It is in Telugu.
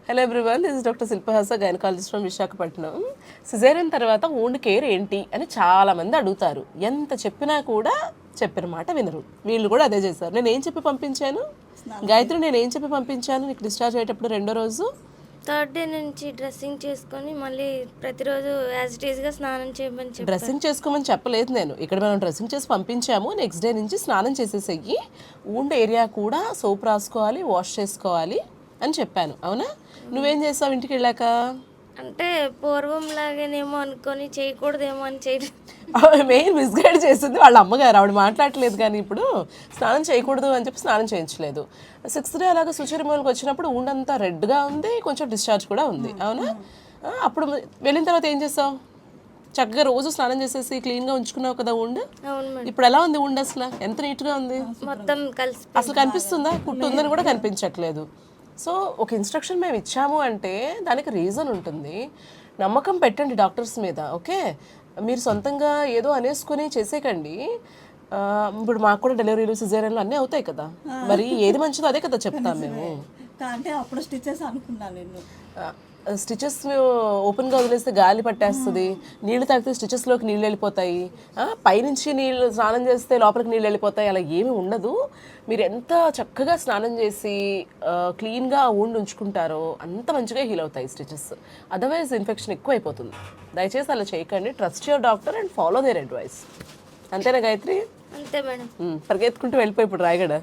Hello everyone, this is doctor Shilpahasa, gynaecologist from Visakhapatnam. Caesarean తర్వాత వూండ్ కేర్ ఏంటి అని చాలామంది అడుగుతారు. ఎంత చెప్పినా కూడా చెప్పిన మాట వినరు. వీళ్ళు కూడా అదే చేశారు. నేను ఏం చెప్పి పంపించాను గాయత్రి, నేను ఏం చెప్పి పంపించాను నీకు డిశ్చార్జ్ అయ్యేటప్పుడు రెండో రోజు? థర్డ్ డే నుంచి డ్రెస్సింగ్ చేసుకొని మళ్ళీ ప్రతిరోజు యాజ్ ఇట్ ఈస్గా స్నానం చేయమని చెప్పారు. డ్రెస్సింగ్ చేసుకోమని చెప్పలేదు నేను. ఇక్కడ మనం డ్రెస్సింగ్ చేసి పంపించాము. నెక్స్ట్ డే నుంచి స్నానం చేసేసేయి, వూండ్ ఏరియా కూడా సోప్ రాసుకోవాలి, వాష్ చేసుకోవాలి అని చెప్పాను. అవునా? నువ్వేం చేస్తావు ఇంటికి వెళ్ళాక? అంటే పూర్వం లాగానేమో అనుకొని చేయకూడదేమో అని చేయలేదు. మెయిన్ మిస్గైడ్ చేసింది వాళ్ళ అమ్మగారు. ఆవిడ మాట్లాడలేదు, కానీ ఇప్పుడు స్నానం చేయకూడదు అని చెప్పి స్నానం చేయించలేదు. 6th డే అలాగా సుచరిమూలకి వచ్చినప్పుడు ఊండంతా రెడ్గా ఉంది, కొంచెం డిశ్చార్జ్ కూడా ఉంది. అవునా? అప్పుడు వెళ్ళిన తర్వాత ఏం చేస్తావు? చక్కగా రోజు స్నానం చేసేసి క్లీన్గా ఉంచుకున్నావు కదా ఊండ్. అవును మేడం. ఇప్పుడు ఎలా ఉంది ఊండ్? అసలు ఎంత నీట్గా ఉంది. మొత్తం కలిసి అసలు కనిపిస్తుందా? కుట్టు ఉందని కూడా కనిపించట్లేదు. సో ఒక ఇన్స్ట్రక్షన్ మేము ఇచ్చాము అంటే దానికి రీజన్ ఉంటుంది. నమ్మకం పెట్టండి డాక్టర్స్ మీద. ఓకే, మీరు సొంతంగా ఏదో అనేసుకుని చేసేకండి. ఇప్పుడు మాకు కూడా డెలివరీలు సిజేరియన్లు అన్నీ అవుతాయి కదా, మరి ఏది మంచిదో అదే కదా చెప్తాం మేము. అంటే అప్పుడు స్టిచెస్ అనుకున్నాను నేను. స్టిచెస్ ఓపెన్గా వదిలేస్తే గాలి పట్టేస్తుంది, నీళ్లు తాగితే స్టిచెస్లోకి నీళ్ళు వెళ్ళిపోతాయి, పైనుంచి నీళ్ళు స్నానం చేస్తే లోపలికి నీళ్ళు వెళ్ళిపోతాయి. అలా ఏమీ ఉండదు. మీరు ఎంత చక్కగా స్నానం చేసి క్లీన్గా ఊండి ఉంచుకుంటారో అంత మంచిగా హీల్ అవుతాయి స్టిచెస్. అదర్వైజ్ ఇన్ఫెక్షన్ ఎక్కువ అయిపోతుంది. దయచేసి అలా చేయకండి. Trust your doctor and follow their advice. అంతేనా గాయత్రి? అంతే మేడం. పరిగెత్తుకుంటూ వెళ్ళిపోయి ఇప్పుడు రాయగడ.